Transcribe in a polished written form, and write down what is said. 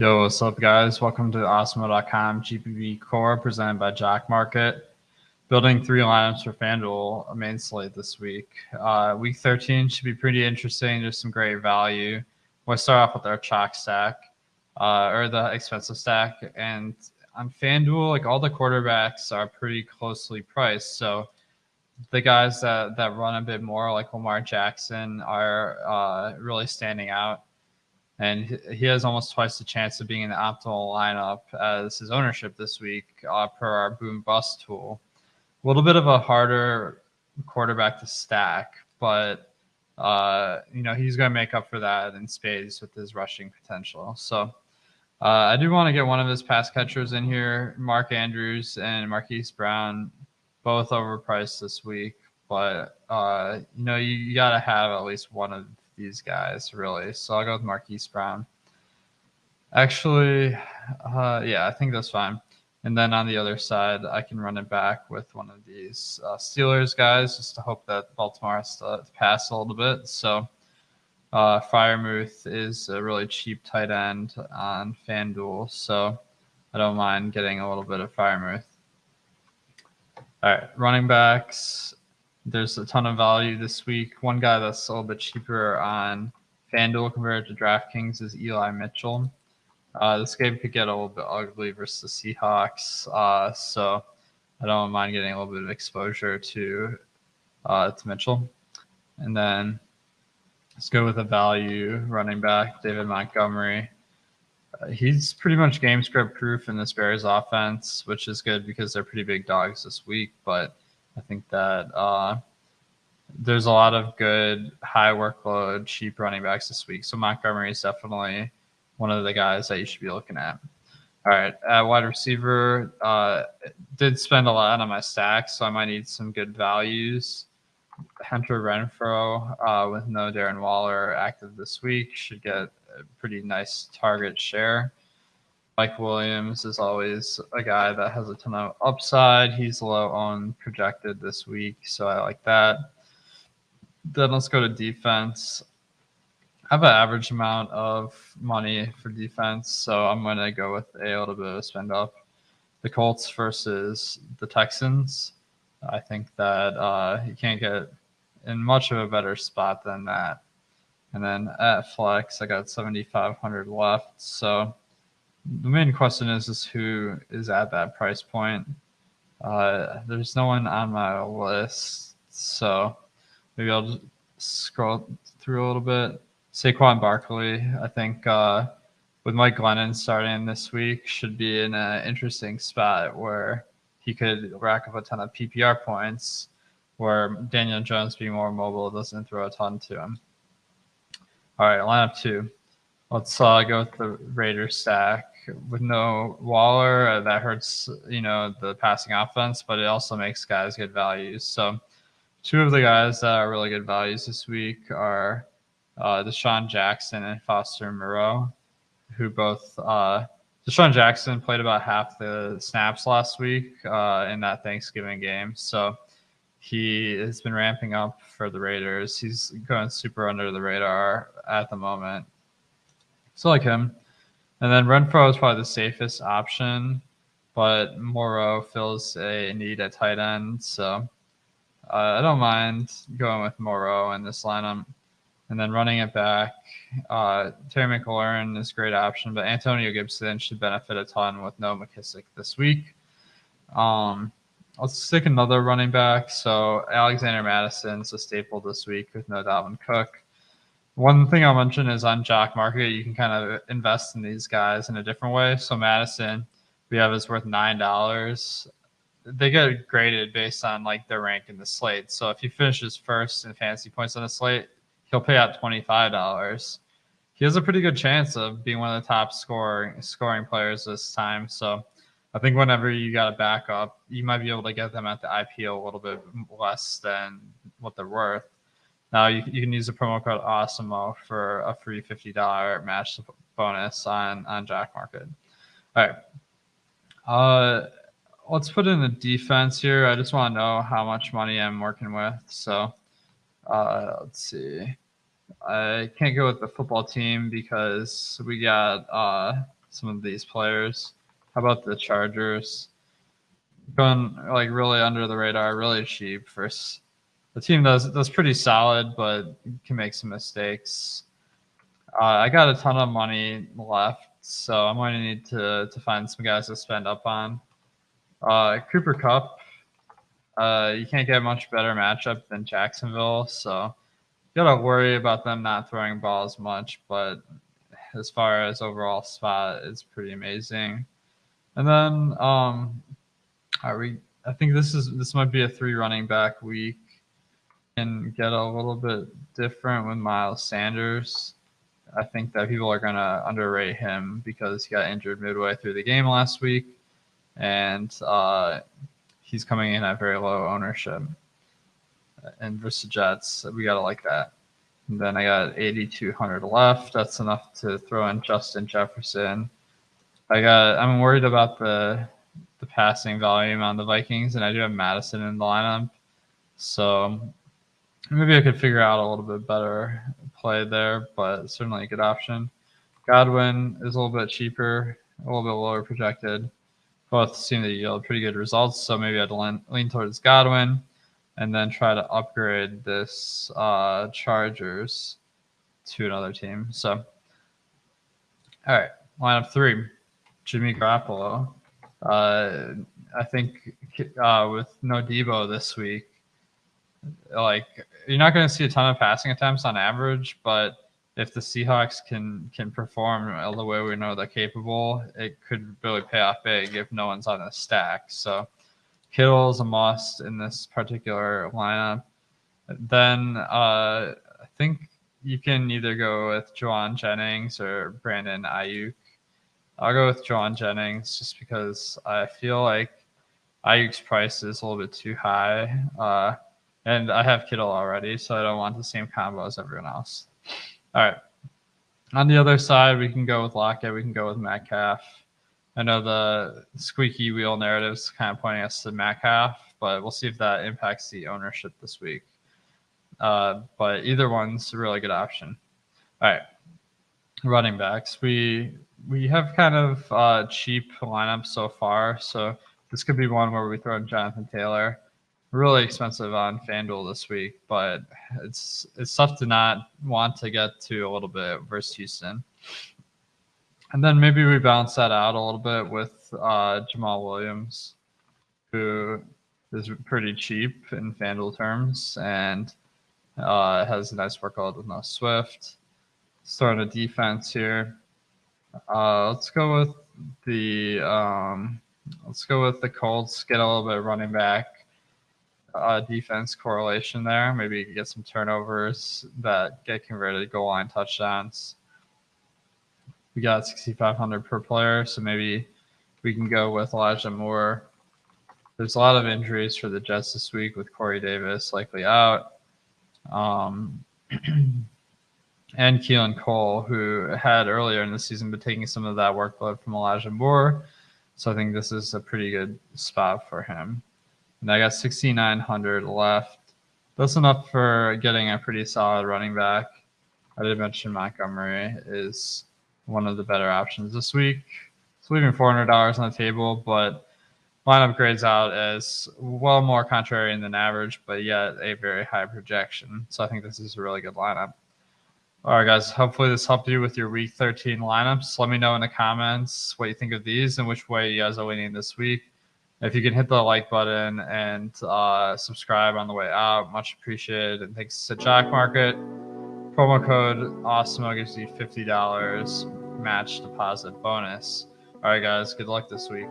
Yo, what's up, guys? Welcome to Awesemo.com GPP Core presented by Jock Market. Building 3 lineups for FanDuel, a main slate this week. Week 13 should be pretty interesting. There's some great value. We'll start off with our chalk stack, or the expensive stack. And on FanDuel, like all the quarterbacks are pretty closely priced. So the guys that run a bit more, like Lamar Jackson, are really standing out. And he has almost twice the chance of being in the optimal lineup as his ownership this week per our boom bust tool. A little bit of a harder quarterback to stack, but he's going to make up for that in spades with his rushing potential. So I do want to get one of his pass catchers in here. Mark Andrews and Marquise Brown, both overpriced this week, but you got to have at least one of these guys, really. So I'll go with Marquise Brown. Actually, yeah, I think that's fine. And then on the other side, I can run it back with one of these Steelers guys just to hope that Baltimore has to pass a little bit. So Freiermuth is a really cheap tight end on FanDuel, so I don't mind getting a little bit of Freiermuth. All right, running backs. There's a ton of value this week. One guy that's a little bit cheaper on FanDuel compared to DraftKings is Eli Mitchell. This game could get a little bit ugly versus the Seahawks, so I don't mind getting a little bit of exposure to Mitchell. And then let's go with a value running back, David Montgomery. He's pretty much game script proof in this Bears offense, which is good because they're pretty big dogs this week. But I think that there's a lot of good high workload, cheap running backs this week. So Montgomery is definitely one of the guys that you should be looking at. All right, at wide receiver, did spend a lot on my stack, so I might need some good values. Hunter Renfrow, with no Darren Waller active this week, should get a pretty nice target share. Mike Williams is always a guy that has a ton of upside. He's low on projected this week, so I like that. Then let's go to defense. I have an average amount of money for defense, so I'm going to go with a little bit of a spend up. The Colts versus the Texans. I think that you can't get in much of a better spot than that. And then at flex, I got 7,500 left. So the main question is who is at that price point. There's no one on my list, so maybe I'll just scroll through a little bit. Saquon Barkley, I think with Mike Glennon starting this week, should be in an interesting spot where he could rack up a ton of PPR points, where Daniel Jones, being more mobile, doesn't throw a ton to him. All right, lineup 2. Let's go with the Raiders stack. With no Waller, that hurts, the passing offense, but it also makes guys good values. So 2 of the guys that are really good values this week are Deshaun Jackson and Foster Moreau, who both Deshaun Jackson played about half the snaps last week in that Thanksgiving game. So he has been ramping up for the Raiders. He's going super under the radar at the moment. So like him. And then Renfrow is probably the safest option, but Moreau fills a need at tight end. So I don't mind going with Moreau in this lineup. And then running it back, Terry McLaurin is a great option, but Antonio Gibson should benefit a ton with no McKissick this week. Let's stick another running back. So Alexander Madison's a staple this week with no Dalvin Cook. One thing I'll mention is on Jock Market, you can kind of invest in these guys in a different way. So Madison, we have is worth $9. They get graded based on like their rank in the slate. So if he finishes first in fantasy points on the slate, he'll pay out $25. He has a pretty good chance of being one of the top scoring players this time. So I think whenever you got a backup, you might be able to get them at the IPO a little bit less than what they're worth. Now you can use the promo code Awesemo for a free $50 match bonus on Jock Market. All right. Let's put in the defense here. I just want to know how much money I'm working with. So let's see. I can't go with the football team because we got some of these players. How about the Chargers? Going like really under the radar, really cheap for the team that's pretty solid, but can make some mistakes. I got a ton of money left, so I'm going to need to find some guys to spend up on. Cooper Kupp, you can't get a much better matchup than Jacksonville, so you gotta worry about them not throwing balls much. But as far as overall spot, it's pretty amazing. And then I think this might be a 3 running back week. Can get a little bit different with Miles Sanders. I think that people are gonna underrate him because he got injured midway through the game last week, and he's coming in at very low ownership. And versus Jets, we gotta like that. And then I got 8,200 left. That's enough to throw in Justin Jefferson. I'm worried about the passing volume on the Vikings, and I do have Madison in the lineup, so maybe I could figure out a little bit better play there, but certainly a good option. Godwin is a little bit cheaper, a little bit lower projected. Both seem to yield pretty good results, so maybe I'd lean towards Godwin and then try to upgrade this Chargers to another team. So, all right, lineup 3, Jimmy Garoppolo. I think with no Debo this week, like you're not going to see a ton of passing attempts on average, but if the Seahawks can perform the way we know they're capable, it could really pay off big if no one's on the stack. So Kittle's a must in this particular lineup. Then I think you can either go with Juwan Jennings or Brandon Ayuk. I'll go with Juwan Jennings just because I feel like Ayuk's price is a little bit too high. And I have Kittle already, so I don't want the same combo as everyone else. All right. On the other side, we can go with Lockett. We can go with Metcalf. I know the squeaky wheel narrative is kind of pointing us to Metcalf, but we'll see if that impacts the ownership this week. But either one's a really good option. All right. Running backs. We have kind of cheap lineups so far, so this could be one where we throw in Jonathan Taylor. Really expensive on FanDuel this week, but it's tough to not want to get to a little bit versus Houston. And then maybe we balance that out a little bit with Jamal Williams, who is pretty cheap in FanDuel terms and has a nice workload with no Swift. Starting a defense here. Let's go with the Colts. Get a little bit of running back defense correlation there. Maybe you can get some turnovers that get converted to goal line touchdowns. We got 6,500 per player, so maybe we can go with Elijah Moore. There's a lot of injuries for the Jets this week with Corey Davis likely out. And Keelan Cole, who had earlier in the season been taking some of that workload from Elijah Moore. So I think this is a pretty good spot for him. And I got 6,900 left. That's enough for getting a pretty solid running back. I did mention Montgomery is one of the better options this week. It's leaving $400 on the table, but lineup grades out as well more contrarian than average, but yet a very high projection. So I think this is a really good lineup. All right, guys, hopefully this helped you with your Week 13 lineups. Let me know in the comments what you think of these and which way you guys are leaning this week. If you can hit the like button and subscribe on the way out, much appreciated. And thanks to Jock Market. Promo code Awesemo gives you $50 match deposit bonus. All right, guys, good luck this week.